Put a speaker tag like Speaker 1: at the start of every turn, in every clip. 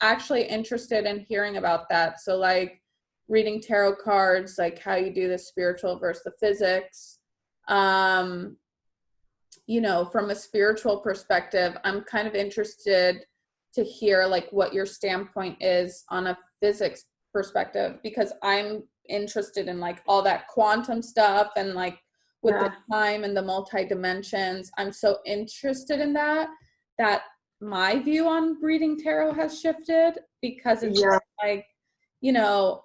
Speaker 1: actually interested in hearing about that. So like reading tarot cards, like how you do the spiritual versus the physics. You know, from a spiritual perspective, I'm kind of interested to hear like what your standpoint is on a physics perspective, because I'm interested in like all that quantum stuff and like with the time and the multi dimensions. I'm so interested in that my view on reading tarot has shifted, because it's like, you know,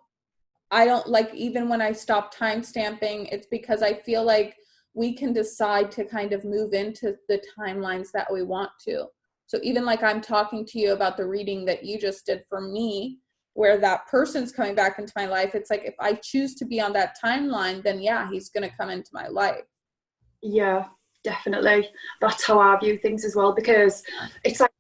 Speaker 1: I don't like, even when I stop time stamping, it's because I feel like we can decide to kind of move into the timelines that we want to. So even like I'm talking to you about the reading that you just did for me, where that person's coming back into my life, it's like if I choose to be on that timeline, then yeah, he's going to come into my life.
Speaker 2: Yeah, definitely. That's how I view things as well, because it's like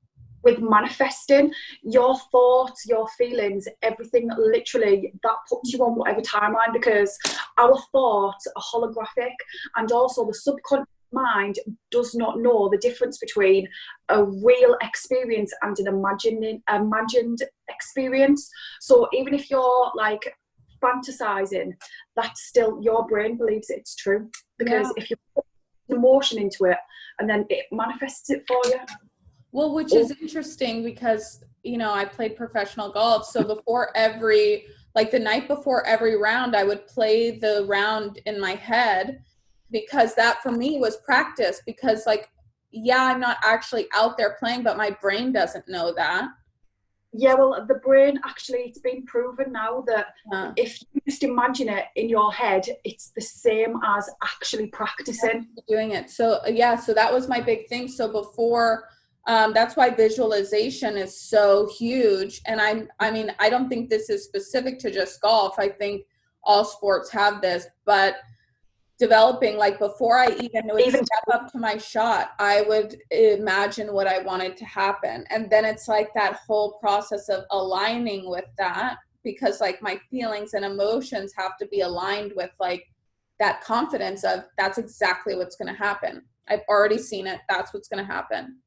Speaker 2: with manifesting, your thoughts, your feelings, everything literally that puts you on whatever timeline, because our thoughts are holographic, and also the subconscious mind does not know the difference between a real experience and an imagined experience. So even if you're like fantasizing, that's still, your brain believes it's true, because if you put emotion into it and then it manifests it for you.
Speaker 1: Well, which is interesting because, you know, I played professional golf. So before every, like the night before every round, I would play the round in my head, because that for me was practice, because like, yeah, I'm not actually out there playing, but my brain doesn't know that.
Speaker 2: Yeah, well, the brain, actually, it's been proven now that if you just imagine it in your head, it's the same as actually practicing.
Speaker 1: Doing it. So yeah, so that was my big thing. So before, that's why visualization is so huge. And I mean, I don't think this is specific to just golf. I think all sports have this, but developing, like before I even would step up to my shot, I would imagine what I wanted to happen. And then it's like that whole process of aligning with that, because like my feelings and emotions have to be aligned with like that confidence of that's exactly what's going to happen. I've already seen it. That's what's going to happen.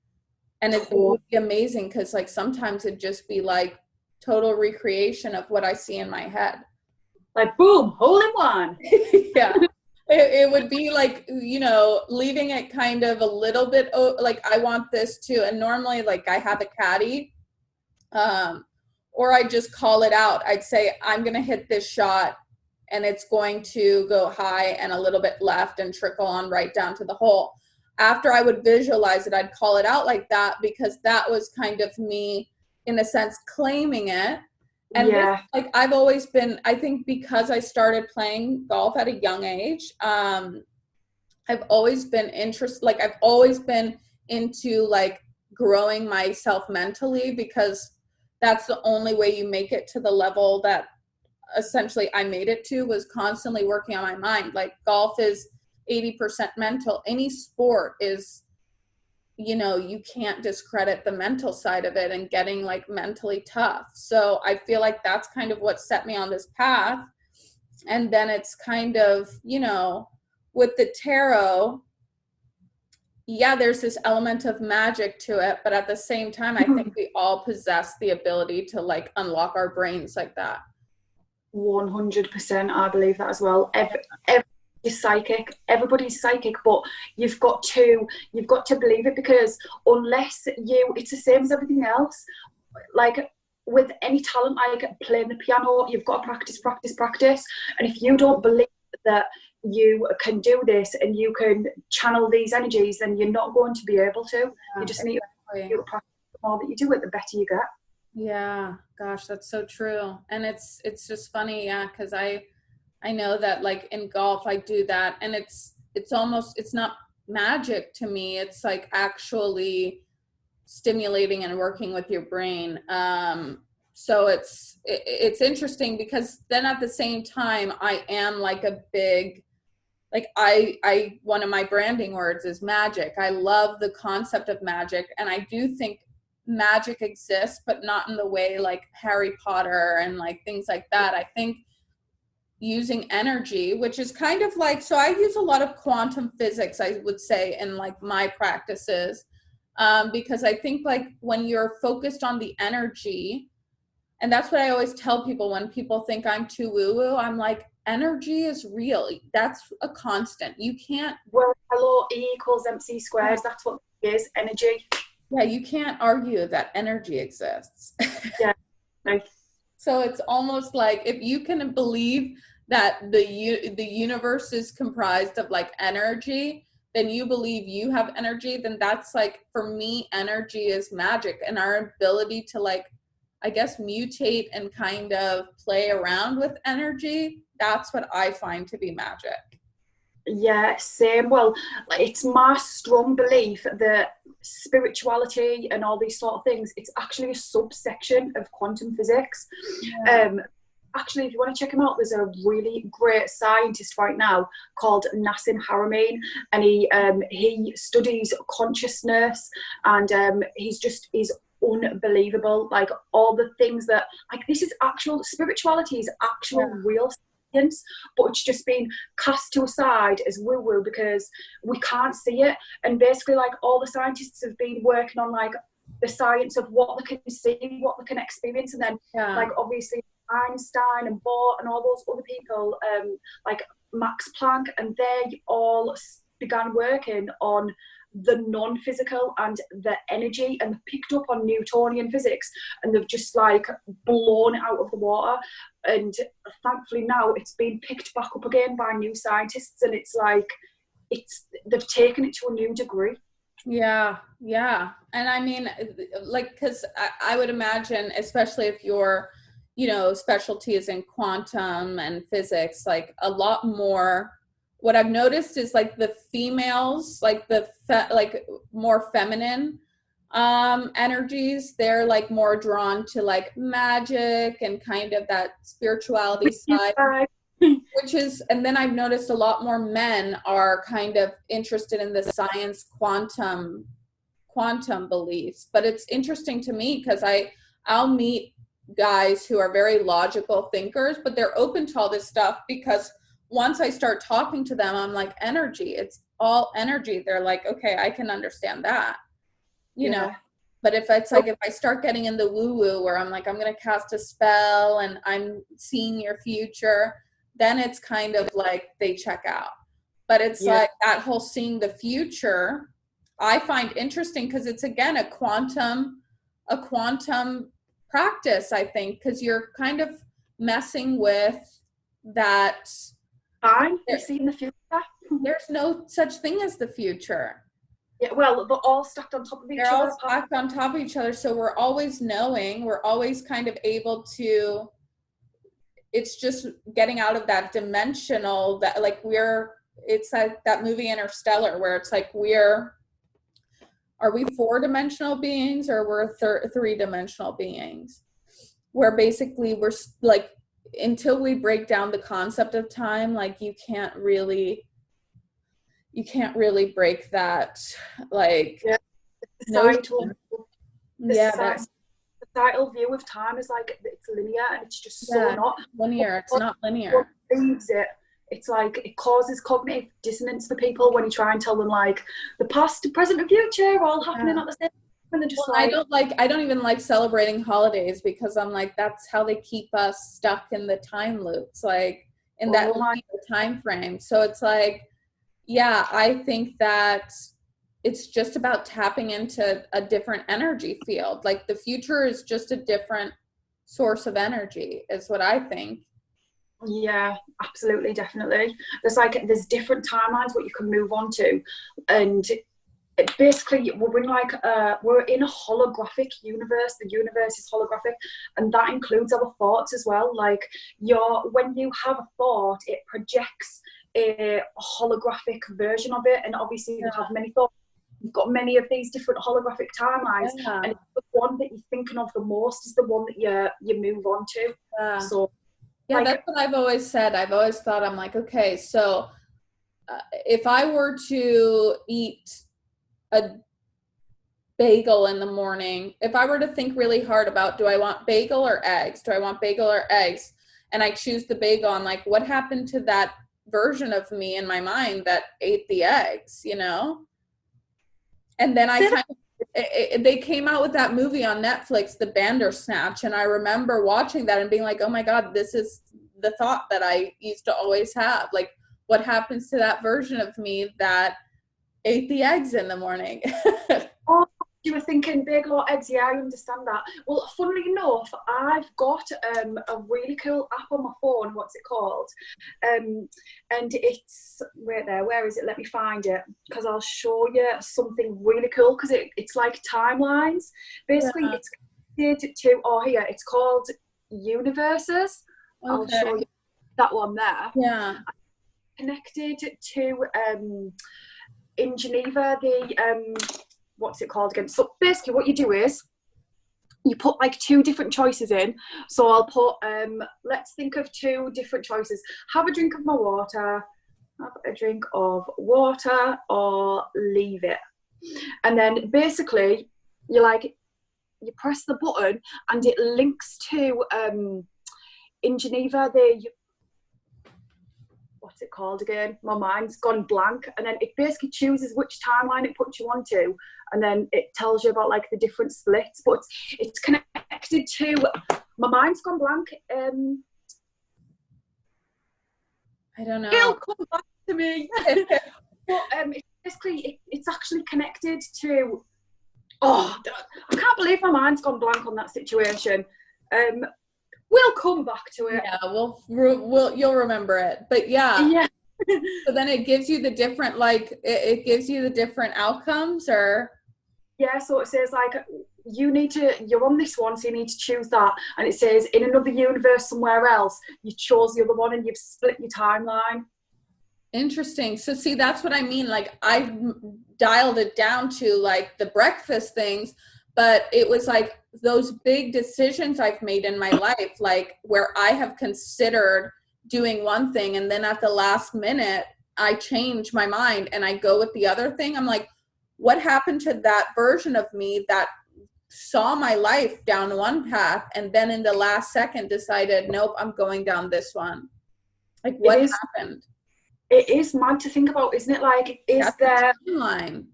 Speaker 1: And it would be amazing, because like sometimes it'd just be like total recreation of what I see in my head.
Speaker 2: Like, boom, hole in one.
Speaker 1: Yeah. It would be like, you know, leaving it kind of a little bit like I want this too. And normally like I have a caddy, or I just call it out. I'd say, I'm going to hit this shot and it's going to go high and a little bit left and trickle on right down to the hole. After I would visualize it, I'd call it out like that, because that was kind of me, in a sense, claiming it. And this, like I've always been, I think because I started playing golf at a young age, I've always been interested, like I've always been into like growing myself mentally, because that's the only way you make it to the level that essentially I made it to, was constantly working on my mind. Like golf is 80% mental. Any sport is, you know, you can't discredit the mental side of it and getting like mentally tough. So I feel like that's kind of what set me on this path. And then it's kind of, you know, with the tarot, yeah, there's this element of magic to it, but at the same time, I think we all possess the ability to like unlock our brains like that.
Speaker 2: 100%, I believe that as well. Everybody's psychic, but you've got to believe it, because unless it's the same as everything else. Like with any talent, like playing the piano, you've got to practice. And if you don't believe that you can do this and you can channel these energies, then you're not going to be able to. You just need to practice. The more that you do it, the better you get.
Speaker 1: Yeah, gosh, that's so true. And it's just funny, yeah, because I know that like in golf I do that, and it's almost, it's not magic to me. It's like actually stimulating and working with your brain. So it's interesting, because then at the same time I am like a big, like I one of my branding words is magic. I love the concept of magic, and I do think magic exists, but not in the way like Harry Potter and like things like that. I think using energy, which is kind of like, so I use a lot of quantum physics, I would say, in like my practices, because I think like when you're focused on the energy, And that's what I always tell people when people think I'm too woo-woo. I'm like, energy is real. That's a constant. You can't.
Speaker 2: Well, hello, E equals MC squared. That's what it is, energy.
Speaker 1: Yeah, you can't argue that energy exists.
Speaker 2: Yeah. Right.
Speaker 1: So it's almost like if you can believe that the universe is comprised of like energy, then you believe you have energy, then that's like, for me, energy is magic, and our ability to like, I guess, mutate and kind of play around with energy, that's what I find to be magic.
Speaker 2: Yeah, same. Well, it's my strong belief that spirituality and all these sort of things, it's actually a subsection of quantum physics.
Speaker 1: Yeah.
Speaker 2: Actually, if you want to check him out, there's a really great scientist right now called Nassim Haramein, and he studies consciousness, and he's unbelievable. Like, all the things that, like, this is actual spirituality, is actual real science, but it's just been cast to a side as woo-woo because we can't see it. And basically, like, all the scientists have been working on like the science of what they can see, what they can experience, and then like obviously Einstein and Bohr and all those other people, like Max Planck, and they all began working on the non-physical and the energy, and they picked up on Newtonian physics, and they've just like blown it out of the water. And thankfully now it's been picked back up again by new scientists, and it's like they've taken it to a new degree.
Speaker 1: Yeah. And I mean, like, because I would imagine, especially if your, specialty is in quantum and physics, like a lot more, what I've noticed is like the females, like like more feminine energies, they're like more drawn to like magic and kind of that spirituality side. Which is, and then I've noticed a lot more men are kind of interested in the science quantum beliefs. But it's interesting to me because I'll meet guys who are very logical thinkers, but they're open to all this stuff because once I start talking to them, I'm like, energy, it's all energy. They're like, okay, I can understand that, you know. But if it's like, if I start getting in the woo-woo where I'm like, I'm going to cast a spell and I'm seeing your future, then it's kind of like they check out. But it's like that whole seeing the future, I find interesting because it's, again, a quantum practice, I think, because you're kind of messing with that.
Speaker 2: You're seeing the future.
Speaker 1: There's no such thing as the future.
Speaker 2: Yeah, well, they're all stacked on top of each other.
Speaker 1: They're all stacked on top of each other, so we're always knowing, we're always kind of able to, it's just getting out of that dimensional, that like it's like that movie Interstellar where it's like are we 4-dimensional beings or we're 3-dimensional beings? Where basically we're like, until we break down the concept of time, like you can't really break that, like,
Speaker 2: societal view of time is like it's linear, and it's just so not
Speaker 1: linear. It's not linear.
Speaker 2: It's like it causes cognitive dissonance for people when you try and tell them like the past, the present, and future are all happening at the same time. And they're just
Speaker 1: I don't even like celebrating holidays because I'm like, that's how they keep us stuck in the time loops, like in that time frame. So it's like, yeah, I think that it's just about tapping into a different energy field. Like the future is just a different source of energy, is what I think.
Speaker 2: Yeah, absolutely, definitely. There's different timelines what you can move on to, and basically we're in a holographic universe. The universe is holographic, and that includes our thoughts as well. Like when you have a thought, it projects a holographic version of it, and obviously you have many thoughts. You've got many of these different holographic timelines, and the one that you're thinking of the most is the one that you move on to. So
Speaker 1: that's what I've always said. I've always thought, I'm like, okay, so if I were to eat a bagel in the morning, if I were to think really hard about, do I want bagel or eggs? Do I want bagel or eggs? And I choose the bagel, I'm like, what happened to that version of me in my mind that ate the eggs, And then I kind of, they came out with that movie on Netflix, The Bandersnatch, and I remember watching that and being like, oh my God, this is the thought that I used to always have. Like, what happens to that version of me that ate the eggs in the morning?
Speaker 2: Oh, you were thinking bagel or eggs? Yeah, I understand that. Well, funnily enough, I've got a really cool app on my phone. What's it called? And it's right there. Where is it? Let me find it, because I'll show you something really cool. Because it's like timelines. Basically,
Speaker 1: Yeah.
Speaker 2: it's connected to. Oh, here it's called Universes.
Speaker 1: Okay.
Speaker 2: I'll show you that one there.
Speaker 1: Yeah.
Speaker 2: Connected to in Geneva, the what's it called again? So basically what you do is you put like 2 different choices in. So I'll put let's think of 2 different choices. Have a drink of my water, have a drink of water, or leave it. And then basically you press the button and it links to in Geneva, the what's it called again? My mind's gone blank. And then it basically chooses which timeline it puts you onto, and then it tells you about like the different splits. But it's connected to, my mind's gone blank.
Speaker 1: I don't know.
Speaker 2: It'll come back to me. But it's basically it's actually connected to. Oh, I can't believe my mind's gone blank on that situation. We'll come back to it.
Speaker 1: Yeah, we'll you'll remember it. But yeah. So then it gives you the different, like, it gives you the different outcomes, or?
Speaker 2: Yeah, so it says like, you're on this one, so you need to choose that. And it says in another universe somewhere else, you chose the other one and you've split your timeline.
Speaker 1: Interesting. So see, that's what I mean. Like, I dialed it down to like the breakfast things, but it was like those big decisions I've made in my life, like where I have considered doing one thing and then at the last minute I change my mind and I go with the other thing. I'm like, what happened to that version of me that saw my life down one path and then in the last second decided, nope, I'm going down this one? Like, what happened?
Speaker 2: It is mad to think about, isn't it? Like, is there
Speaker 1: timeline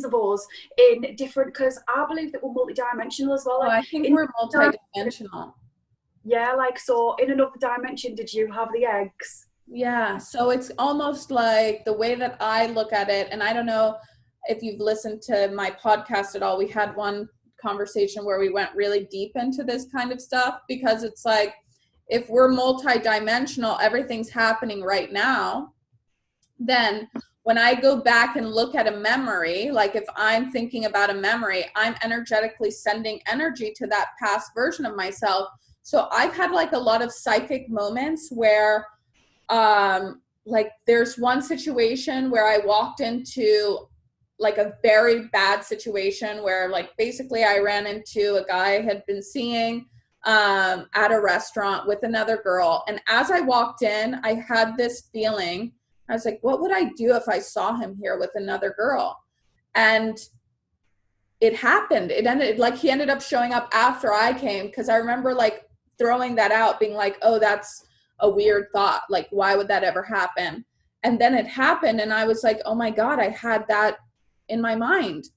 Speaker 2: of us in different, because I believe that we're multidimensional as well.
Speaker 1: Like, I think we're multidimensional.
Speaker 2: Yeah, like, so in another dimension, did you have the eggs?
Speaker 1: Yeah, so it's almost like the way that I look at it, and I don't know if you've listened to my podcast at all. We had one conversation where we went really deep into this kind of stuff, because it's like, if we're multidimensional, everything's happening right now. Then when I go back and look at a memory, like if I'm thinking about a memory, I'm energetically sending energy to that past version of myself. So I've had like a lot of psychic moments where like there's one situation where I walked into like a very bad situation where like basically I ran into a guy I had been seeing at a restaurant with another girl. And as I walked in, I had this feeling. I was like, what would I do if I saw him here with another girl? And it happened. It ended like he ended up showing up after I came, because I remember like throwing that out, being like, oh, that's a weird thought. Like, why would that ever happen? And then it happened. And I was like, oh my God, I had that in my mind.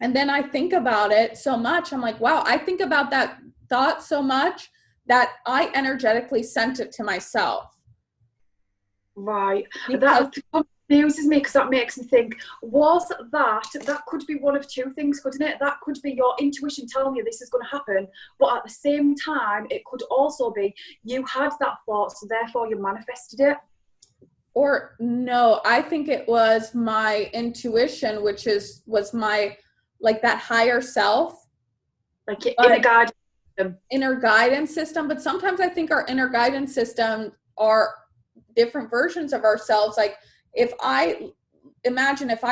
Speaker 1: And then I think about it so much. I'm like, wow, I think about that thought so much that I energetically sent it to myself.
Speaker 2: Right. That confuses me, because that makes me think, was that could be one of 2 things, couldn't it? That could be your intuition telling you this is going to happen, but at the same time, it could also be you had that thought, so therefore you manifested it.
Speaker 1: Or no, I think it was my intuition, which was my, like, that higher self.
Speaker 2: Like your
Speaker 1: inner guidance system. But sometimes I think our inner guidance system are different versions of ourselves. Like, if I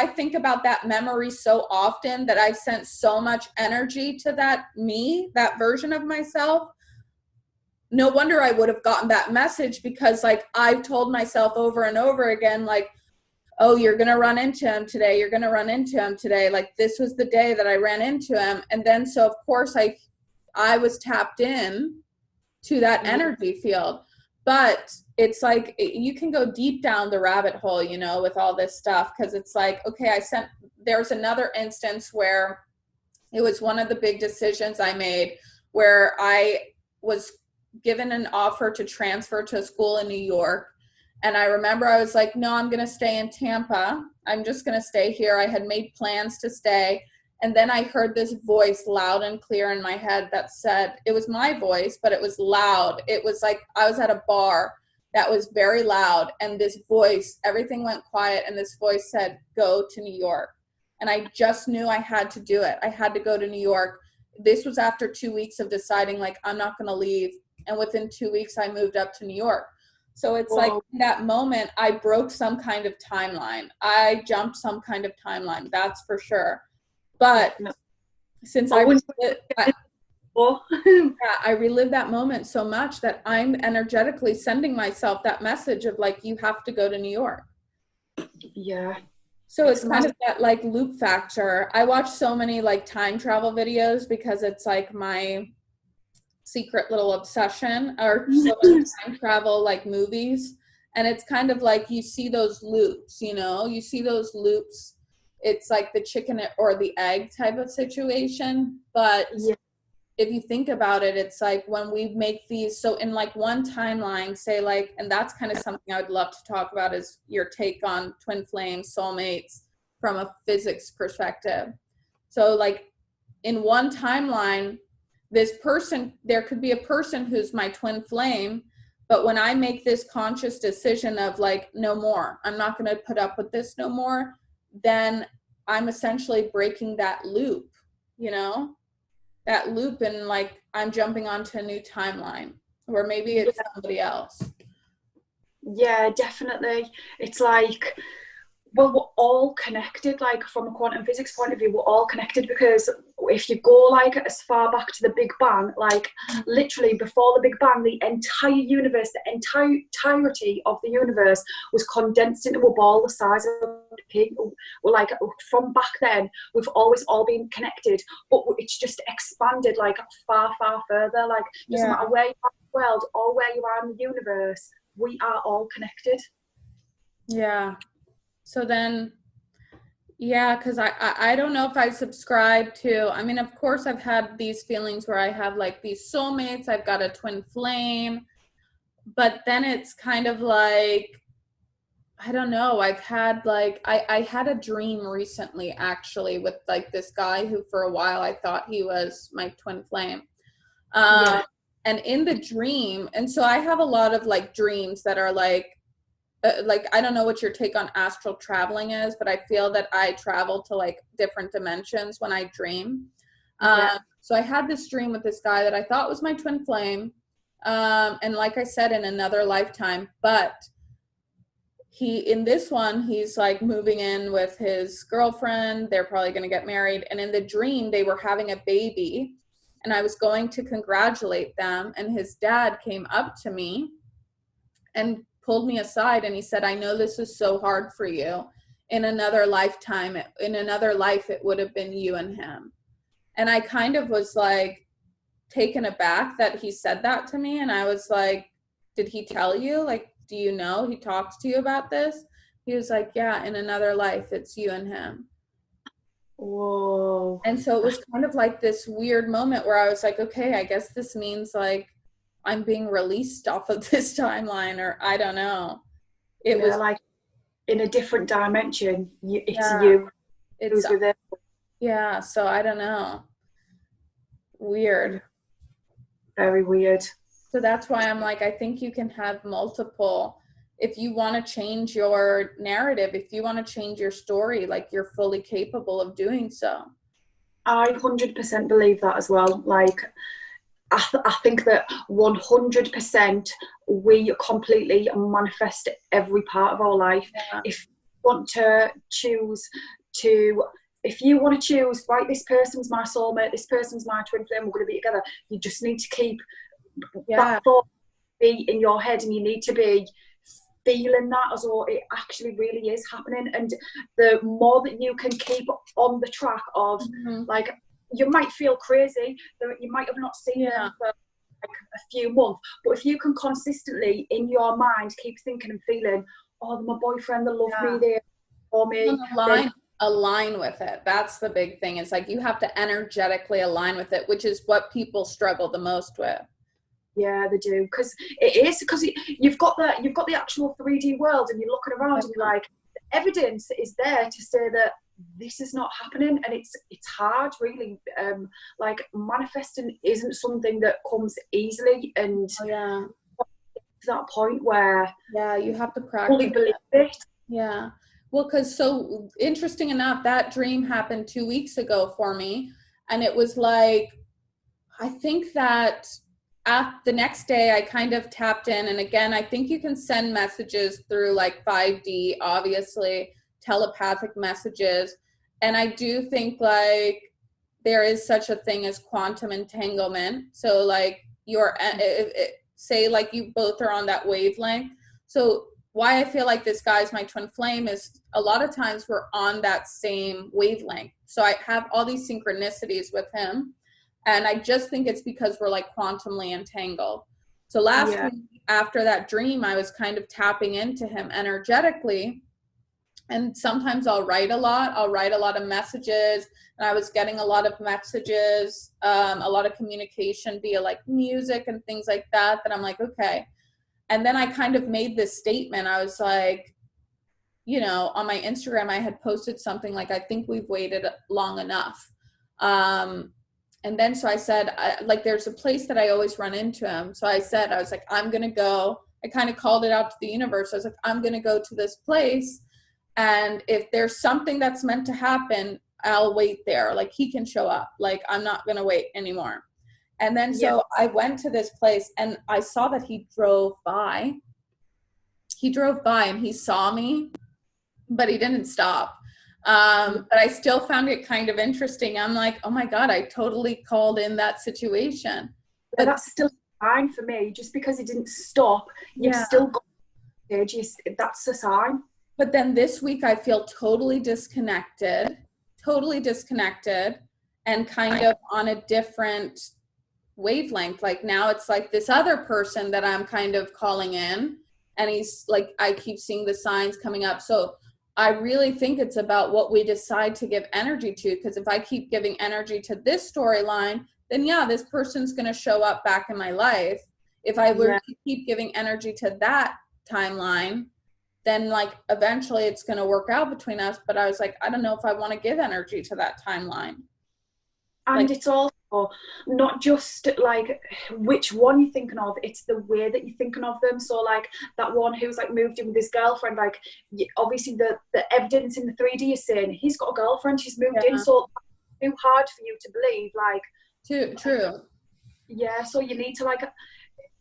Speaker 1: think about that memory so often that I've sent so much energy to that version of myself, no wonder I would have gotten that message, because like I've told myself over and over again, like, oh, you're going to run into him today. You're going to run into him today. Like, this was the day that I ran into him. And then, so of course I was tapped in to that energy field. But it's like, you can go deep down the rabbit hole, you know, with all this stuff. Because it's like, okay, there's another instance where It was one of the big decisions I made, where I was given an offer to transfer to a school in New York. And I remember I was like, no, I'm going to stay in Tampa. I'm just going to stay here. I had made plans to stay. And then I heard this voice loud and clear in my head that said, it was my voice, but it was loud. It was like I was at a bar that was very loud. And this voice, everything went quiet. And this voice said, go to New York. And I just knew I had to do it. I had to go to New York. This was after 2 weeks of deciding, like, I'm not going to leave. And within 2 weeks, I moved up to New York. So it's like in that moment, I broke some kind of timeline. I jumped some kind of timeline, that's for sure. But since I relived that moment so much that I'm energetically sending myself that message of like, you have to go to New York.
Speaker 2: Yeah.
Speaker 1: So it's kind of that like loop factor. I watch so many like time travel videos because it's like my secret little obsession, or so many time travel like movies. And it's kind of like you see those loops, you know, you see those loops. It's like the chicken or the egg type of situation. But if you think about it, it's like when we make these, so in like one timeline, say like, and that's kind of something I would love to talk about, is your take on twin flames, soulmates from a physics perspective. So like in one timeline, this person, there could be a person who's my twin flame, but when I make this conscious decision of like, no more, I'm not going to put up with this no more, then I'm essentially breaking that loop, you know? That loop, and like I'm jumping onto a new timeline where maybe it's somebody else.
Speaker 2: Yeah, definitely. It's like, well, we're all connected, like from a quantum physics point of view, we're all connected, because if you go like as far back to the Big Bang, like literally before the Big Bang, the entire universe, the entirety of the universe was condensed into a ball the size of a pea. We're like, from back then, we've always all been connected, but it's just expanded like far, far further. Like doesn't matter where you are in the world or where you are in the universe, we are all connected.
Speaker 1: Yeah. So then, yeah, because I don't know if I subscribe to, I mean, of course, I've had these feelings where I have like these soulmates, I've got a twin flame, but then it's kind of like, I don't know, I've had like, I had a dream recently actually with like this guy who for a while I thought he was my twin flame. And in the dream, and so I have a lot of like dreams that are like I don't know what your take on astral traveling is, but I feel that I travel to like different dimensions when I dream. So I had this dream with this guy that I thought was my twin flame. And like I said, in another lifetime, but in this one, he's like moving in with his girlfriend. They're probably going to get married. And in the dream, they were having a baby, and I was going to congratulate them. And his dad came up to me and pulled me aside, and he said, I know this is so hard for you. In another lifetime, in another life, it would have been you and him. And I kind of was like taken aback that he said that to me. And I was like, did he tell you? Like, do you know he talks to you about this? He was like, yeah, in another life, it's you and him.
Speaker 2: Whoa.
Speaker 1: And so it was kind of like this weird moment where I was like, okay, I guess this means like I'm being released off of this timeline, or I don't know. It was
Speaker 2: like in a different dimension. It's you. It's with it.
Speaker 1: Yeah. So I don't know. Weird.
Speaker 2: Very weird.
Speaker 1: So that's why I'm like, I think you can have multiple. If you want to change your narrative, if you want to change your story, like you're fully capable of doing so.
Speaker 2: I 100% believe that as well. Like, I think that 100% we completely manifest every part of our life. If you want to choose, right, this person's my soulmate, this person's my twin flame, we're going to be together, you just need to keep that thought be in your head, and you need to be feeling that as though it actually really is happening. And the more that you can keep on the track of like, you might feel crazy, you might have not seen them for like a few months, but if you can consistently in your mind keep thinking and feeling, oh, my boyfriend, they love me, they for me,
Speaker 1: align with it. That's the big thing. It's like you have to energetically align with it, which is what people struggle the most with.
Speaker 2: Yeah, they do, because it is, because you've got the actual 3D world, and you're looking around and you're like, the evidence is there to say that this is not happening, and it's hard, really. Like, manifesting isn't something that comes easily, and to that point where
Speaker 1: you have to practice
Speaker 2: fully believe it.
Speaker 1: Yeah. Well, because so interesting enough, that dream happened 2 weeks ago for me, and it was like, I think that the next day I kind of tapped in, and again, I think you can send messages through like 5D, obviously, telepathic messages. And I do think like there is such a thing as quantum entanglement. So like say like you both are on that wavelength. So why I feel like this guy's my twin flame is a lot of times we're on that same wavelength. So I have all these synchronicities with him. And I just think it's because we're like quantumly entangled. So last week after that dream, I was kind of tapping into him energetically. And sometimes I'll write a lot. I'll write a lot of messages. And I was getting a lot of messages, a lot of communication via like music and things like that, that I'm like, okay. And then I kind of made this statement. I was like, you know, on my Instagram, I had posted something like, I think we've waited long enough. And then so I said, like, there's a place that I always run into him. So I said, I was like, I'm going to go. I kind of called it out to the universe. I was like, I'm going to go to this place. And if there's something that's meant to happen, I'll wait there. Like, he can show up. Like, I'm not going to wait anymore. And then so I went to this place and I saw that he drove by. He drove by and he saw me, but he didn't stop. But I still found it kind of interesting. I'm like, oh my God, I totally called in that situation.
Speaker 2: But that's still fine for me. Just because it didn't stop, you've still got stages. That's a sign.
Speaker 1: But then this week I feel totally disconnected and kind of on a different wavelength. Like now it's like this other person that I'm kind of calling in, and he's like, I keep seeing the signs coming up. So I really think it's about what we decide to give energy to, because if I keep giving energy to this storyline, then this person's going to show up back in my life. If I were to keep giving energy to that timeline, then like eventually it's going to work out between us. But I was like, I don't know if I want to give energy to that timeline.
Speaker 2: And like, it's also not just like which one you're thinking of, it's the way that you're thinking of them. So like that one who's like moved in with his girlfriend, like obviously the evidence in the 3D is saying he's got a girlfriend, she's moved in, so it's too hard for you to believe. Like
Speaker 1: true.
Speaker 2: Yeah, so you need to like,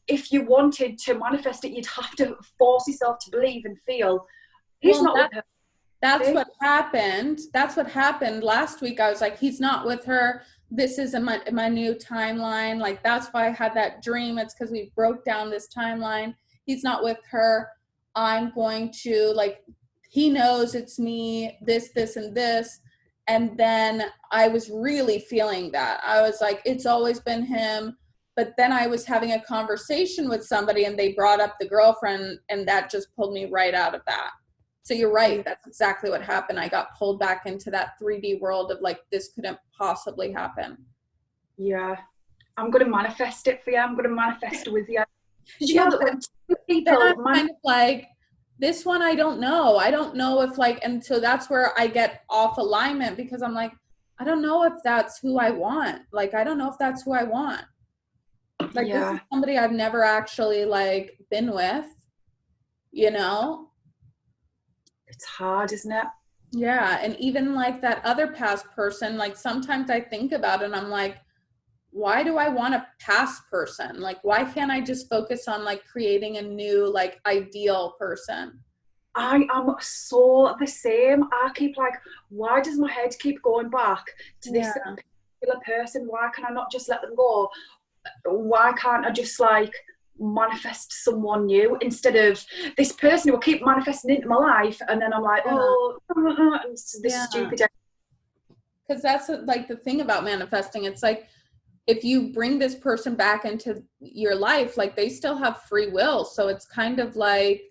Speaker 2: if you wanted to manifest it, you'd have to force yourself to believe and feel he's not with her.
Speaker 1: That's what happened. That's what happened last week. I was like, he's not with her. This is my new timeline. Like, that's why I had that dream. It's because we broke down this timeline. He's not with her. I'm going to, like, he knows it's me, this, and this. And then I was really feeling that. I was like, it's always been him. But then I was having a conversation with somebody and they brought up the girlfriend, and that just pulled me right out of that. So you're right. That's exactly what happened. I got pulled back into that 3D world of like, this couldn't possibly happen.
Speaker 2: Yeah. I'm going to manifest it for you. I'm going to manifest it with you.
Speaker 1: Then I'm kind of like, this one, I don't know. I don't know if like, and so that's where I get off alignment, because I'm like, I don't know if that's who I want. Like, I don't know if that's who I want. Like, this is somebody I've never actually like been with, you know?
Speaker 2: It's hard, isn't it?
Speaker 1: Yeah. And even like that other past person, like sometimes I think about it and I'm like, why do I want a past person? Like, why can't I just focus on like creating a new, like ideal person?
Speaker 2: I am so the same. I keep like, why does my head keep going back to this particular person? Why can I not just let them go? Why can't I just like manifest someone new instead of this person who will keep manifesting into my life, and then I'm like, this stupid.
Speaker 1: Because that's like the thing about manifesting. It's like, if you bring this person back into your life, like they still have free will. So it's kind of like,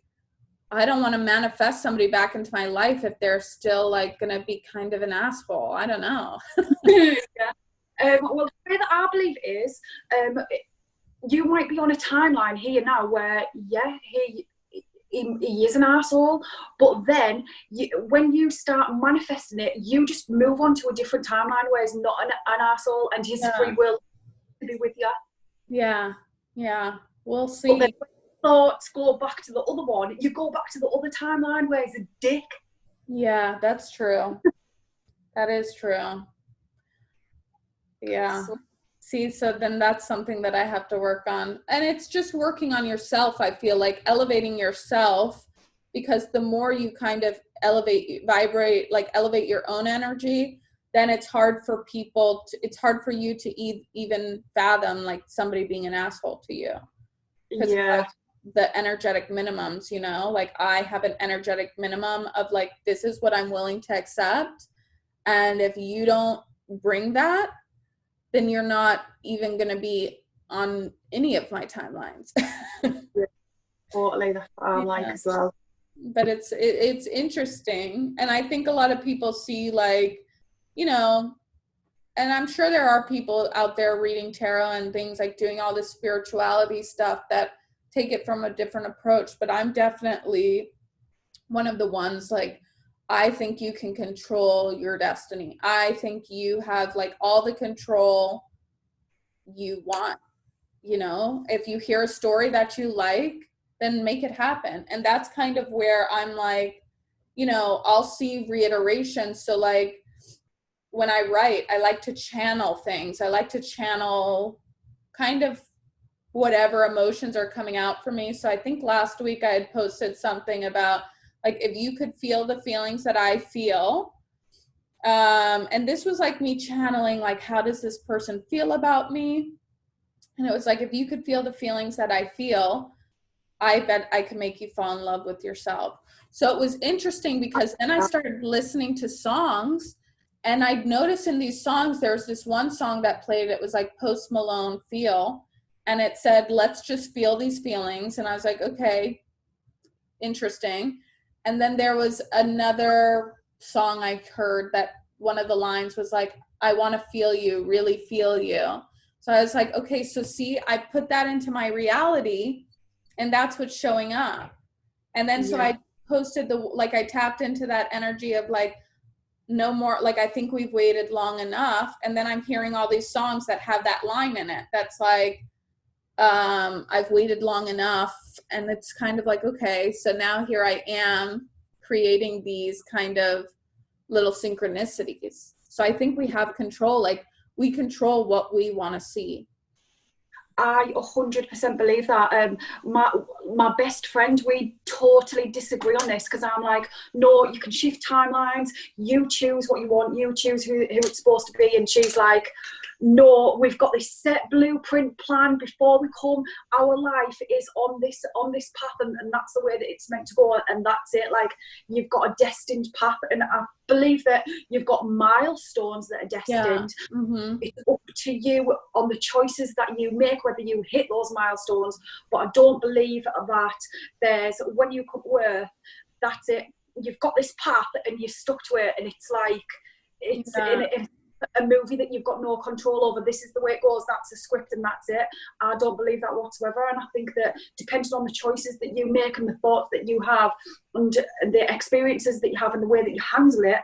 Speaker 1: I don't want to manifest somebody back into my life if they're still like going to be kind of an asshole. I don't know.
Speaker 2: Yeah. Well, the way that I believe is, you might be on a timeline here now where, yeah, he is an asshole, but then when you start manifesting it, you just move on to a different timeline where he's not an asshole and his free will to be with you.
Speaker 1: Yeah, yeah, we'll see.
Speaker 2: But then when thoughts go back to the other one, you go back to the other timeline where he's a dick.
Speaker 1: Yeah, that's true. That is true. Yeah. See, so then that's something that I have to work on. And it's just working on yourself, I feel like, elevating yourself, because the more you kind of elevate, vibrate, like elevate your own energy, then it's hard for people to, it's hard for you to even fathom like somebody being an asshole to you. Because like, the energetic minimums, you know, like I have an energetic minimum of like, this is what I'm willing to accept. And if you don't bring that, then you're not even going to be on any of my timelines.
Speaker 2: Totally, that's what I'm like as well.
Speaker 1: But it's interesting. And I think a lot of people see like, you know, and I'm sure there are people out there reading tarot and things like doing all this spirituality stuff that take it from a different approach. But I'm definitely one of the ones like, I think you can control your destiny. I think you have like all the control you want, you know, if you hear a story that you like, then make it happen. And that's kind of where I'm like, you know, I'll see reiteration. So like when I write, I like to channel things. I like to channel kind of whatever emotions are coming out for me. So I think last week I had posted something about like, if you could feel the feelings that I feel, and this was like me channeling, like, how does this person feel about me? And it was like, if you could feel the feelings that I feel, I bet I could make you fall in love with yourself. So it was interesting because then I started listening to songs, and I'd noticed in these songs, there was this one song that played, it was like Post Malone Feel, and it said, let's just feel these feelings. And I was like, okay, interesting. And then there was another song I heard that one of the lines was like, I want to feel you, really feel you. So I was like, okay, so see, I put that into my reality and that's what's showing up. And then so I posted I tapped into that energy of like, no more, like, I think we've waited long enough. And then I'm hearing all these songs that have that line in it. That's like, I've waited long enough. And it's kind of like, okay, so now here I am creating these kind of little synchronicities. So I think we have control, like we control what we want to see.
Speaker 2: I 100% believe that. My best friend, we totally disagree on this because I'm like, no, you can shift timelines. You choose what you want. You choose who it's supposed to be. And she's like, no, we've got this set blueprint plan before we come. Our life is on this path, and that's the way that it's meant to go, and that's it. Like, you've got a destined path, and I believe that you've got milestones that are destined.
Speaker 1: Yeah. Mm-hmm.
Speaker 2: It's up to you on the choices that you make, whether you hit those milestones. But I don't believe that there's, when you come to Earth, that's it. You've got this path and you're stuck to it, and it's like, it's in a movie that you've got no control over. This is the way it goes, that's a script, and that's it. I don't believe that whatsoever. And I think that depending on the choices that you make and the thoughts that you have and the experiences that you have and the way that you handle it,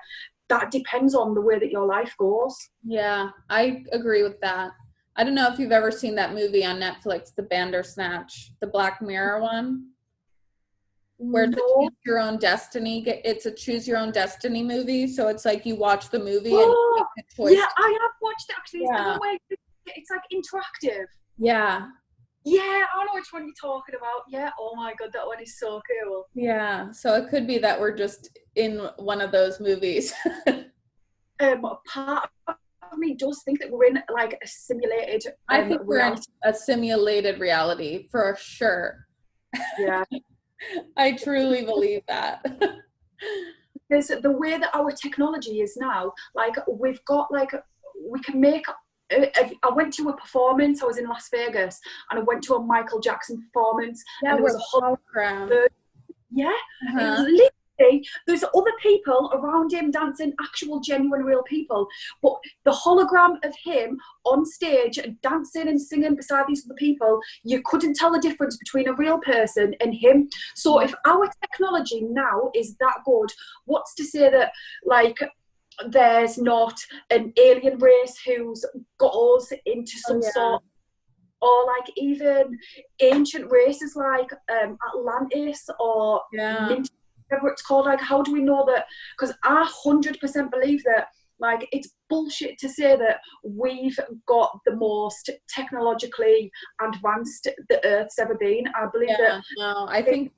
Speaker 2: that depends on the way that your life goes. Yeah,
Speaker 1: I agree with that. I don't know if you've ever seen that movie on Netflix, The Bandersnatch, the Black Mirror one, where to choose your own destiny. It's a choose your own destiny movie. So it's like you watch the movie and you make the choice.
Speaker 2: Yeah, I have watched it actually. It's the one where it's like interactive.
Speaker 1: Yeah.
Speaker 2: Yeah, I know which one you're talking about. Yeah, oh my god, that one is so cool.
Speaker 1: Yeah, so it could be that we're just in one of those movies.
Speaker 2: Part of me does think that we're in like a simulated
Speaker 1: I think we're in a simulated reality for sure.
Speaker 2: Yeah.
Speaker 1: I truly believe that.
Speaker 2: Because the way that our technology is now, like, we've got, like, we can make, I went to a performance, I was in Las Vegas, and I went to a Michael Jackson performance,
Speaker 1: yeah,
Speaker 2: and there was a hologram. Yeah,
Speaker 1: Uh-huh.
Speaker 2: literally, there's other people around him dancing, actual, genuine, real people. But the hologram of him on stage dancing and singing beside these other people, you couldn't tell the difference between a real person and him. So if our technology now is that good, what's to say that, like, there's not an alien race who's got us into some sort, or like even ancient races like Atlantis or whatever it's called. Like, how do we know that? Because I 100% believe that, like, it's bullshit to say that we've got the most technologically advanced the Earth's ever been. I believe that.
Speaker 1: No, I think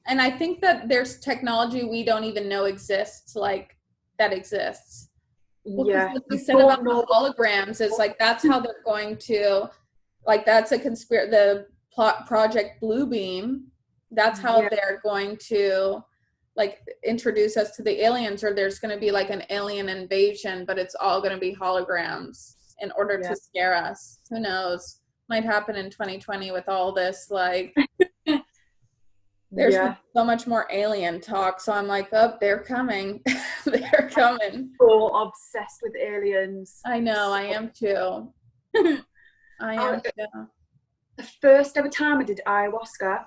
Speaker 1: that there's technology we don't even know exists, like, that exists. Well,
Speaker 2: Yeah,
Speaker 1: what you said about the holograms is like, that's how they're going to, like, that's a the plot Project Bluebeam. That's how they're going to, like, introduce us to the aliens, or there's going to be like an alien invasion, but it's all going to be holograms in order to scare us. Who knows? Might happen in 2020 with all this, like, there's so much more alien talk. So I'm like, oh, they're coming. They're coming.
Speaker 2: So obsessed with aliens.
Speaker 1: I know, I am too. I am too.
Speaker 2: The first ever time I did ayahuasca,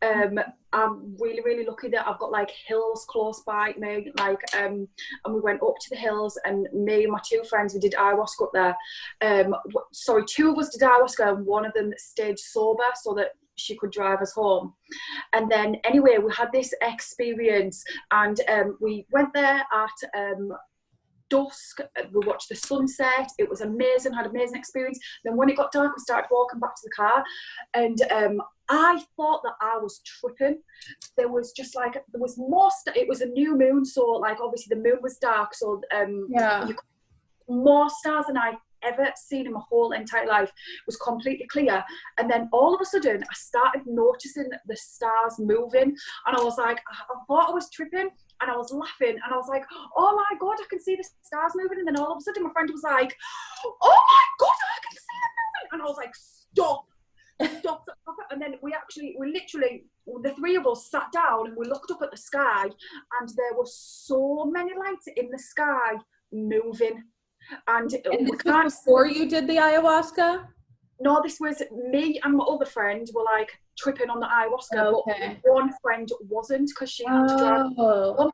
Speaker 2: I'm really, really lucky that I've got like hills close by me, like, and we went up to the hills, and me and my two friends, we did ayahuasca up there. Sorry, two of us did ayahuasca, and one of them stayed sober so that she could drive us home. And then anyway, we had this experience, and we went there at dusk. We watched the sunset. It was amazing. Had an amazing experience. Then when it got dark, we started walking back to the car, and I thought that I was tripping. There was just like, there was more. It was a new moon, so like obviously the moon was dark, so more stars than I ever seen in my whole entire life. It was completely clear. And then all of a sudden I started noticing the stars moving, and I was like, I thought I was tripping, and I was laughing, and I was like, oh my god, I can see the stars moving. And then all of a sudden my friend was like, oh my god, I can see them moving. And I was like, stop. And then we literally, the three of us sat down and we looked up at the sky, and there were so many lights in the sky moving. And
Speaker 1: this was before you did the ayahuasca?
Speaker 2: No, this was me and my other friend were like tripping on the ayahuasca, but one friend wasn't, because she had to drive.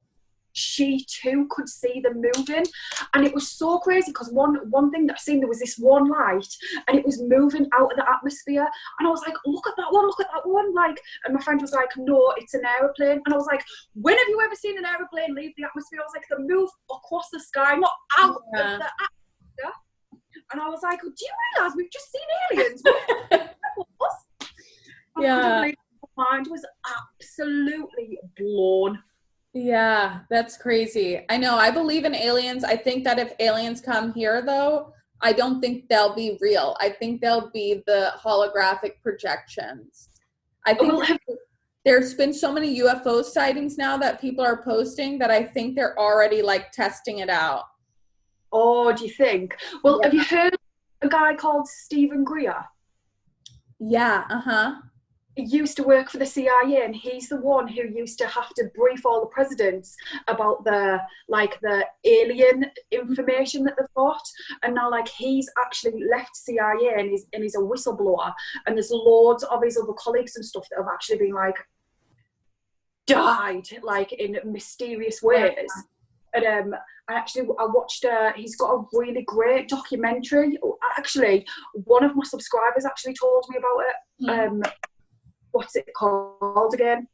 Speaker 2: She too could see them moving, and it was so crazy because one thing that I seen, there was this one light, and it was moving out of the atmosphere, and I was like, look at that one, like, and my friend was like, no, it's an aeroplane. And I was like, when have you ever seen an aeroplane leave the atmosphere? I was like, they move across the sky, not out of the atmosphere. And I was like, do you realise we've just seen aliens? My mind was absolutely blown.
Speaker 1: Yeah, that's crazy. I know. I believe in aliens. I think that if aliens come here, though, I don't think they'll be real. I think they'll be the holographic projections. I think there's been so many UFO sightings now that people are posting that I think they're already like testing it out.
Speaker 2: Oh, do you think? Well, have you heard of a guy called Stephen Greer?
Speaker 1: Yeah,
Speaker 2: He used to work for the CIA, and he's the one who used to have to brief all the presidents about the alien information that they've got. And now, like, he's actually left CIA, and he's a whistleblower. And there's loads of his other colleagues and stuff that have actually been like died, like, in mysterious ways. And I watched. He's got a really great documentary. Actually, one of my subscribers actually told me about it. What's it called again?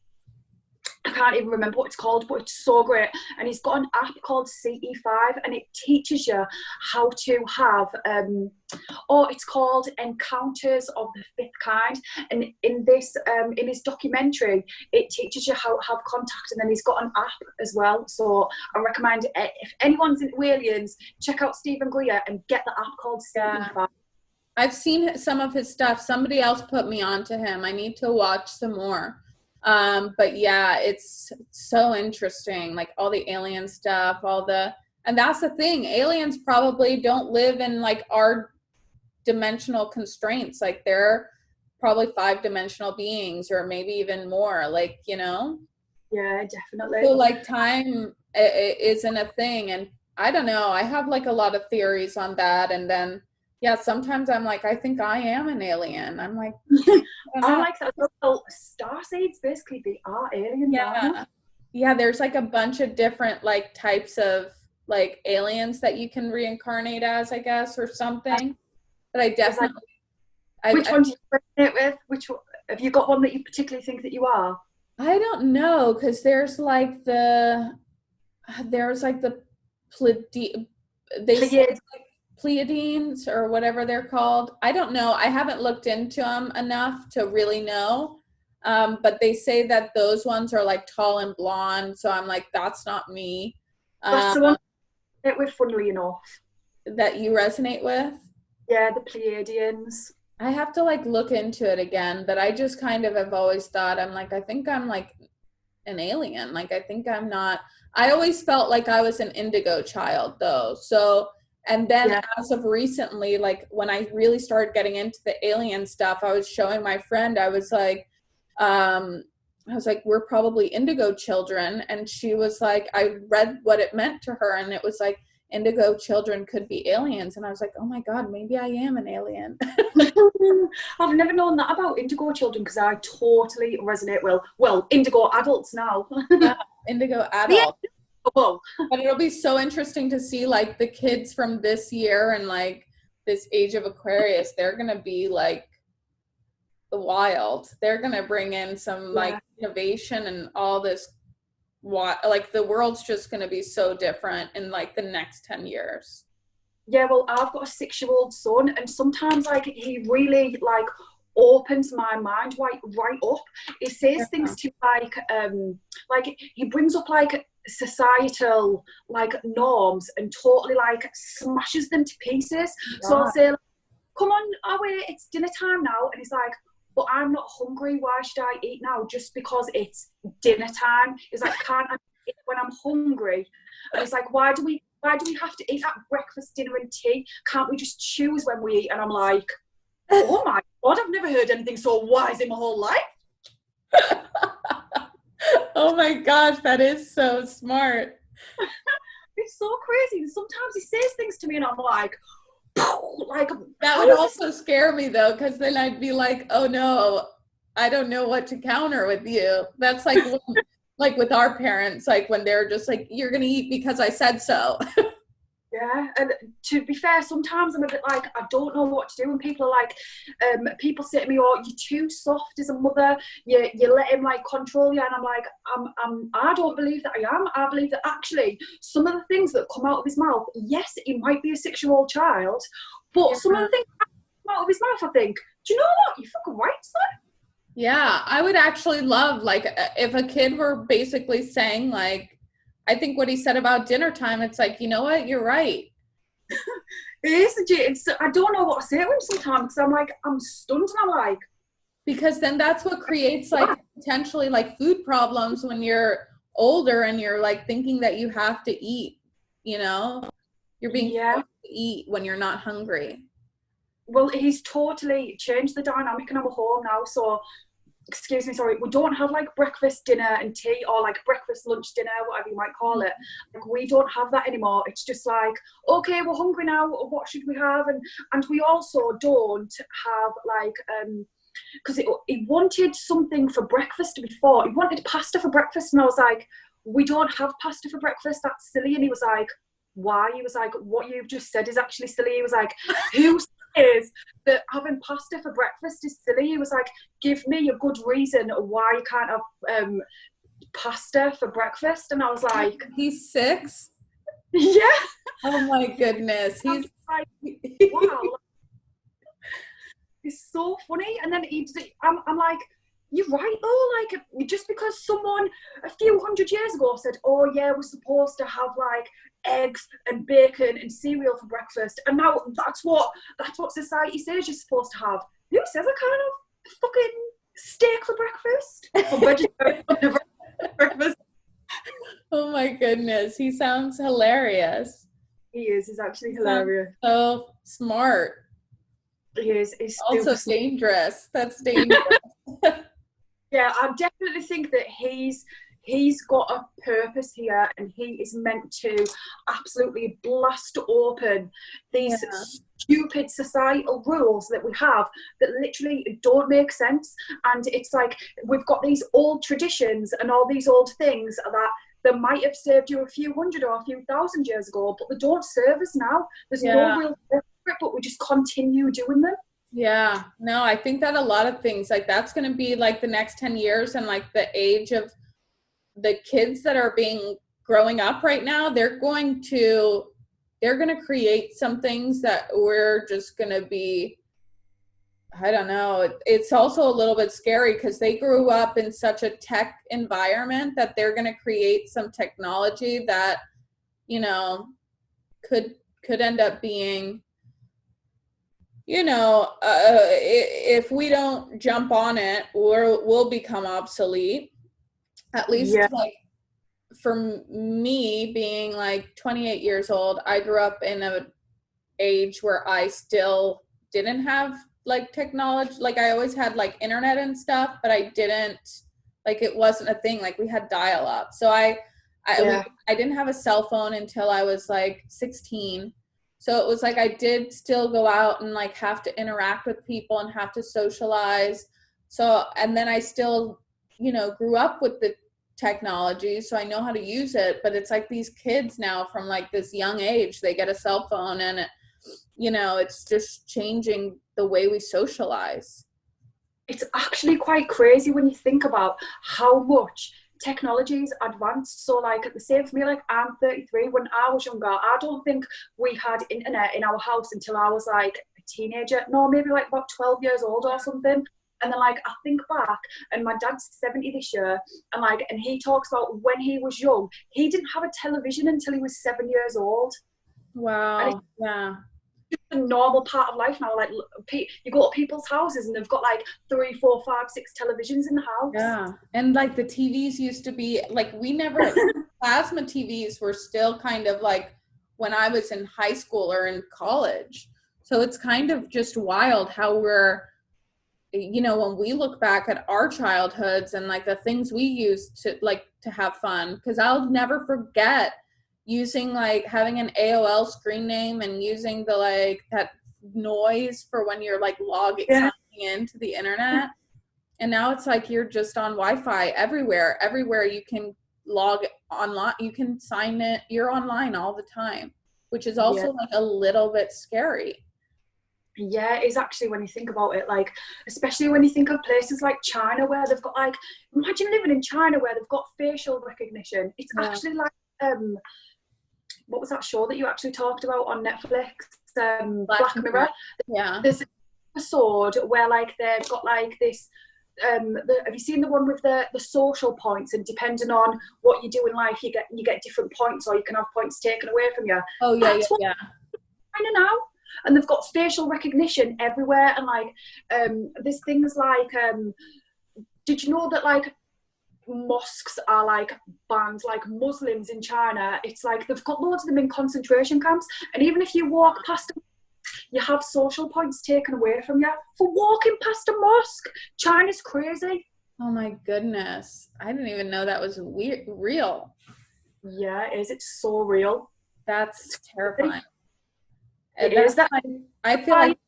Speaker 2: I can't even remember what it's called, but it's so great. And he's got an app called CE5, and it teaches you how to have, it's called Encounters of the Fifth Kind. And in this, in his documentary, it teaches you how to have contact, and then he's got an app as well. So I recommend, if anyone's into aliens, check out Stephen Greer and get the app called CE5.
Speaker 1: I've seen some of his stuff. Somebody else put me on to him. I need to watch some more. But yeah, it's so interesting. Like all the alien stuff, and that's the thing. Aliens probably don't live in like our dimensional constraints. Like they're probably 5-dimensional beings, or maybe even more. Like, you know?
Speaker 2: Yeah, definitely.
Speaker 1: So like time isn't a thing, and I don't know. I have like a lot of theories on that, and then yeah, sometimes I'm like, I think I am an alien. I'm like, I don't
Speaker 2: I
Speaker 1: know.
Speaker 2: like that. Well, star seeds basically they are aliens, aren't they?
Speaker 1: Yeah. Yeah, there's like a bunch of different like types of like aliens that you can reincarnate as, I guess, or something. But I
Speaker 2: There's like,
Speaker 1: definitely
Speaker 2: which
Speaker 1: I
Speaker 2: one do you resonate with? Which one, have you got one that you particularly think that you are?
Speaker 1: I don't know, because there's like the Pleiade, they say
Speaker 2: Pleiades.
Speaker 1: it's like Pleiadians or whatever they're called. I don't know. I haven't looked into them enough to really know. But they say that those ones are like tall and blonde. So I'm like, that's not me.
Speaker 2: That's
Speaker 1: Um,
Speaker 2: the one that we're funnily enough.
Speaker 1: that you resonate with.
Speaker 2: Yeah, the Pleiadians.
Speaker 1: I have to like look into it again, but I just kind of have always thought I'm like, I think I'm like an alien. Like I think I'm not. I always felt like I was an indigo child though. So and then
Speaker 2: Yeah.
Speaker 1: as of recently, like when I really started getting into the alien stuff, I was showing my friend, um I was like, we're probably indigo children. And she was like, I read what it meant to her, and it was like indigo children could be aliens. And I was like, oh my God, maybe I am an alien.
Speaker 2: I've never known that about indigo children because I totally resonate well, indigo adults now.
Speaker 1: Yeah, indigo
Speaker 2: Yeah.
Speaker 1: adult.
Speaker 2: Well,
Speaker 1: But it'll be so interesting to see like the kids from this year and like this age of Aquarius. They're gonna be like the wild. They're gonna bring in some like
Speaker 2: yeah.
Speaker 1: innovation and all this. Like the world's just gonna be so different in like the next 10 years.
Speaker 2: Yeah, well, I've got a 6-year-old son, and sometimes like he really opens my mind right up. He says
Speaker 1: Yeah.
Speaker 2: things to like he brings up like societal like norms and totally like smashes them to pieces. So I'll
Speaker 1: God.
Speaker 2: say, like, come on, it's dinner time now, and he's like, but I'm not hungry. Why should I eat now? Just because it's dinner time? He's like, can't I eat when I'm hungry? And it's like, why do we have to eat at breakfast, dinner, and tea? Can't we just choose when we eat? And I'm like, oh my God, I've never heard anything so wise in my whole life.
Speaker 1: Oh my gosh, that is so smart.
Speaker 2: It's so crazy. Sometimes he says things to me and I'm like
Speaker 1: That
Speaker 2: how
Speaker 1: would
Speaker 2: is this?
Speaker 1: also scare me though, because then I'd be like, oh no, I don't know what to counter with you. That's like like with our parents, like when they're just like, you're gonna eat because I said so.
Speaker 2: Yeah, and to be fair, sometimes I'm a bit like, I don't know what to do. And people are like, people say to me, "Oh, you're too soft as a mother. You let him like control you." And I'm like, I don't believe that I am. I believe that actually some of the things that come out of his mouth, yes, he might be a 6-year-old child, but some of the things that come out of his mouth, I think, do you know what? You're fucking right, son.
Speaker 1: Yeah, I would actually love like if a kid were basically saying like, I think what he said about dinner time, it's like, you know what, you're right.
Speaker 2: It is legit. I don't know what to say to him sometimes because I'm like, I'm stunned, and I'm like,
Speaker 1: Because then that's what creates like potentially like food problems when you're older and you're like thinking that you have to eat, you know? You're being
Speaker 2: yeah.
Speaker 1: forced to eat when you're not hungry.
Speaker 2: Well, he's totally changed the dynamic in our home now. So, excuse me, sorry, we don't have like breakfast, dinner, and tea, or like breakfast, lunch, dinner, whatever you might call it. Like we don't have that anymore. It's just like, okay, we're hungry now. What should we have? And we also don't have like because he wanted something for breakfast before. He wanted pasta for breakfast, and I was like, we don't have pasta for breakfast. That's silly. And he was like, why? He was like, what you've just said is actually silly. He was like, who says that having pasta for breakfast is silly? He was like, give me a good reason why you can't have pasta for breakfast. And I was like,
Speaker 1: He's 6?
Speaker 2: yeah.
Speaker 1: Oh my goodness. He's
Speaker 2: like, wow. It's so funny. And then I'm like, you're right though, like just because someone a few hundred years ago said, oh yeah, we're supposed to have like eggs and bacon and cereal for breakfast, and now that's what society says you're supposed to have. Who says I can't have fucking steak for breakfast or vegetarian for breakfast?
Speaker 1: Oh my goodness. He sounds hilarious.
Speaker 2: He's actually hilarious.
Speaker 1: So smart.
Speaker 2: He's
Speaker 1: also dangerous. That's dangerous.
Speaker 2: Yeah, I definitely think that he's he's got a purpose here, and he is meant to absolutely blast open these stupid societal rules that we have that literally don't make sense. And it's like we've got these old traditions and all these old things that might have served you a few hundred or a few thousand years ago, but they don't serve us now. There's no real purpose for it, but we just continue doing them.
Speaker 1: Yeah, no, I think that a lot of things like that's going to be like the next 10 years, and like the age of the kids that are growing up right now, they're going to create some things that we're just going to be, I don't know. It's also a little bit scary because they grew up in such a tech environment that they're going to create some technology that, you know, could end up being, you know, if we don't jump on it, we'll become obsolete. At least like for me being like 28 years old, I grew up in an age where I still didn't have like technology. Like I always had like internet and stuff, but I didn't, like it wasn't a thing. Like we had dial up. So I didn't have a cell phone until I was like 16. So it was like I did still go out and like have to interact with people and have to socialize. So, and then I still, you know, grew up with the technology, so I know how to use it. But it's like these kids now from like this young age, they get a cell phone, and it, you know, it's just changing the way we socialize.
Speaker 2: It's actually quite crazy when you think about how much technology is advanced. So like the same for me, like I'm 33. When I was younger, I don't think we had internet in our house until I was like a teenager. No, maybe like about 12 years old or something. And then like I think back, and my dad's 70 this year, and he talks about when he was young, he didn't have a television until he was 7 years old.
Speaker 1: Wow.
Speaker 2: And it's a normal part of life now. Like you go to people's houses and they've got like 3, 4, 5, 6 televisions in the house.
Speaker 1: Yeah, and like the TVs used to be like, we never plasma TVs were still kind of like when I was in high school or in college. So it's kind of just wild how we're, you know, when we look back at our childhoods and like the things we used to have fun, because I'll never forget using like having an AOL screen name and using the like that noise for when you're like logging into the internet. And now it's like you're just on Wi-Fi everywhere you can log online, you can sign it, you're online all the time, which is also like a little bit scary.
Speaker 2: Yeah, it is actually, when you think about it, like especially when you think of places like China where they've got like, imagine living in China where they've got facial recognition. It's actually like what was that show that you actually talked about on Netflix, Black Mirror? There's an episode where like they've got like this have you seen the one with the social points, and depending on what you do in life you get different points, or you can have points taken away from you?
Speaker 1: Oh yeah.
Speaker 2: China now, and they've got facial recognition everywhere, and like there's things like did you know that like mosques are like banned, like Muslims in China, it's like they've got loads of them in concentration camps, and even if you walk past them, you have social points taken away from you for walking past a mosque. China's crazy.
Speaker 1: Oh my goodness, I didn't even know that was real.
Speaker 2: Yeah, it is. It's so real.
Speaker 1: That's terrifying.
Speaker 2: It is that.
Speaker 1: I feel like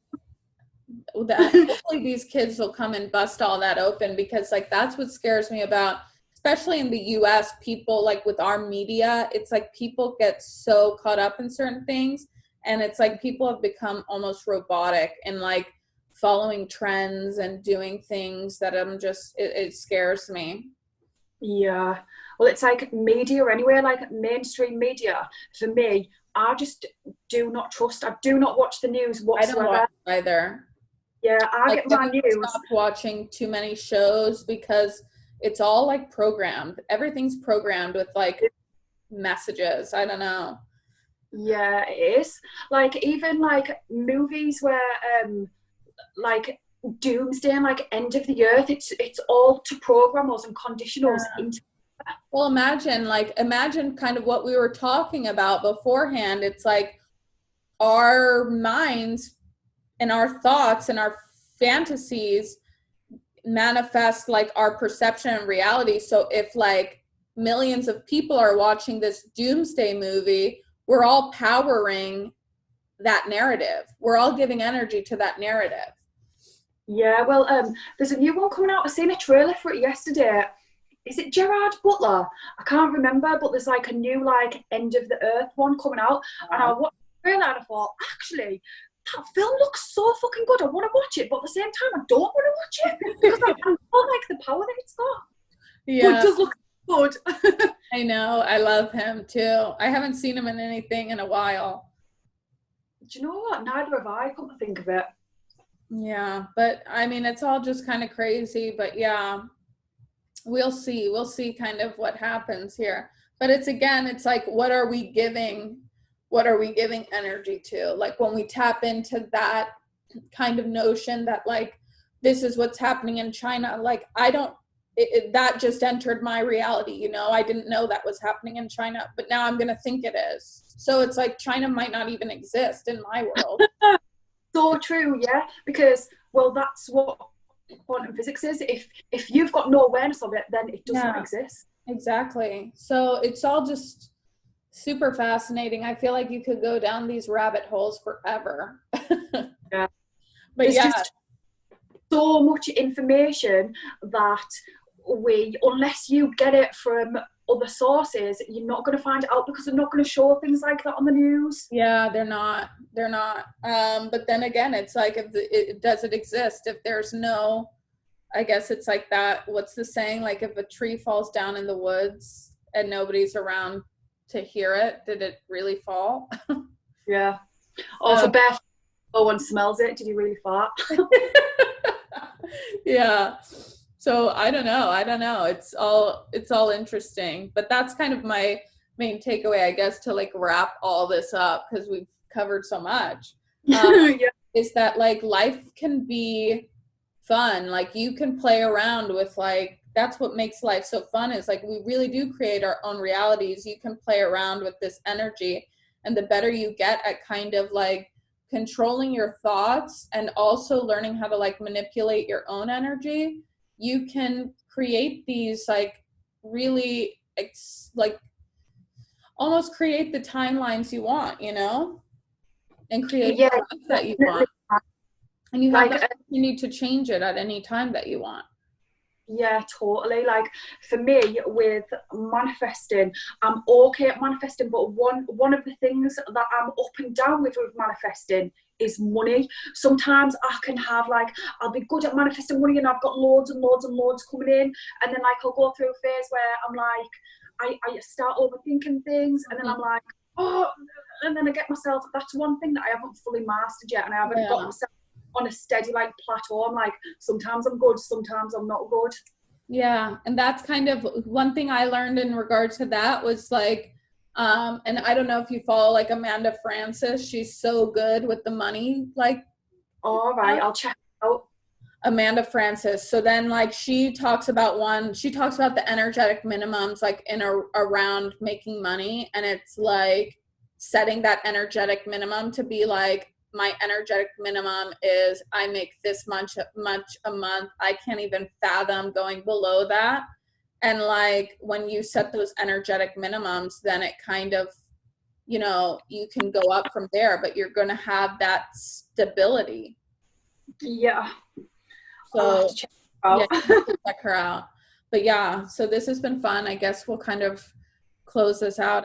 Speaker 1: that hopefully these kids will come and bust all that open, because like that's what scares me about, especially in the US, people like with our media, it's like people get so caught up in certain things, and it's like people have become almost robotic and like following trends and doing things that I'm just, it scares me.
Speaker 2: Yeah, well, it's like media anyway, like mainstream media for me, I just do not trust. I do not watch the news whatsoever.
Speaker 1: I don't watch either.
Speaker 2: Yeah, I get my news.
Speaker 1: Stopped watching too many shows because it's all like programmed. Everything's programmed with like messages. I don't know.
Speaker 2: Yeah, it is. Like even like movies where like doomsday and like end of the earth, it's all to program us and condition us into.
Speaker 1: Well, imagine kind of what we were talking about beforehand. It's like our minds and our thoughts and our fantasies manifest like our perception and reality. So if like millions of people are watching this doomsday movie, we're all powering that narrative. We're all giving energy to that narrative.
Speaker 2: Yeah, well, there's a new one coming out. I seen a trailer for it yesterday. Is it Gerard Butler? I can't remember, but there's like a new like End of the Earth one coming out, and I watched the trailer and I thought, actually, that film looks so fucking good. I want to watch it, but at the same time, I don't want to watch it because I don't like the power that it's got.
Speaker 1: Yeah,
Speaker 2: but it does look good.
Speaker 1: I know. I love him too. I haven't seen him in anything in a while.
Speaker 2: Do you know what? Neither have I. Come to think of it.
Speaker 1: Yeah, but I mean, it's all just kind of crazy. But yeah, we'll see. We'll see kind of what happens here. But it's like, what are we giving? What are we giving energy to? Like when we tap into that kind of notion that like, this is what's happening in China. Like, that just entered my reality. You know, I didn't know that was happening in China, but now I'm going to think it is. So it's like China might not even exist in my world.
Speaker 2: So true, yeah, because, well, that's what quantum physics is. If you've got no awareness of it, then it does not exist.
Speaker 1: Exactly. So it's all just super fascinating. I feel like you could go down these rabbit holes forever.
Speaker 2: Yeah.
Speaker 1: But
Speaker 2: There's just so much information that unless you get it from other sources, you're not going to find it out because they're not going to show things like that on the news.
Speaker 1: Yeah, they're not. But then again, it's like, does it exist? If there's no, I guess it's like that. What's the saying? Like if a tree falls down in the woods and nobody's around to hear it, did it really fall?
Speaker 2: Yeah. Or for Beth, no one smells it. Did you really fart?
Speaker 1: Yeah. So I don't know. It's all interesting, but that's kind of my main takeaway, I guess, to like wrap all this up, because we've covered so much.
Speaker 2: Yeah.
Speaker 1: Is that like life can be fun. Like you can play around with, like, that's what makes life so fun, is like we really do create our own realities. You can play around with this energy, and the better you get at kind of like controlling your thoughts and also learning how to like manipulate your own energy, you can create these like really like almost create the timelines you want, you know, and create the life that you want. And you have the opportunity to change it at any time that you want.
Speaker 2: Yeah, totally. Like for me with manifesting, I'm okay at manifesting, but one of the things that I'm up and down with manifesting is money. Sometimes I can have like, I'll be good at manifesting money and I've got loads and loads and loads coming in, and then like I'll go through a phase where I'm like, I start overthinking things, and then I'm like, oh, and then I get myself, that's one thing that I haven't fully mastered yet, and I haven't got myself on a steady like plateau. I'm like, sometimes I'm good, sometimes I'm not good.
Speaker 1: Yeah, and that's kind of one thing I learned in regard to that was like, and I don't know if you follow like Amanda Francis. She's so good with the money, like.
Speaker 2: All right, I'll check it out.
Speaker 1: Amanda Francis. So then like she talks about the energetic minimums like around making money, and it's like setting that energetic minimum to be like, my energetic minimum is I make this much a month. I can't even fathom going below that. And like when you set those energetic minimums, then it kind of, you know, you can go up from there, but you're going to have that stability.
Speaker 2: Yeah.
Speaker 1: So check her out. But yeah, so this has been fun. I guess we'll kind of close this out.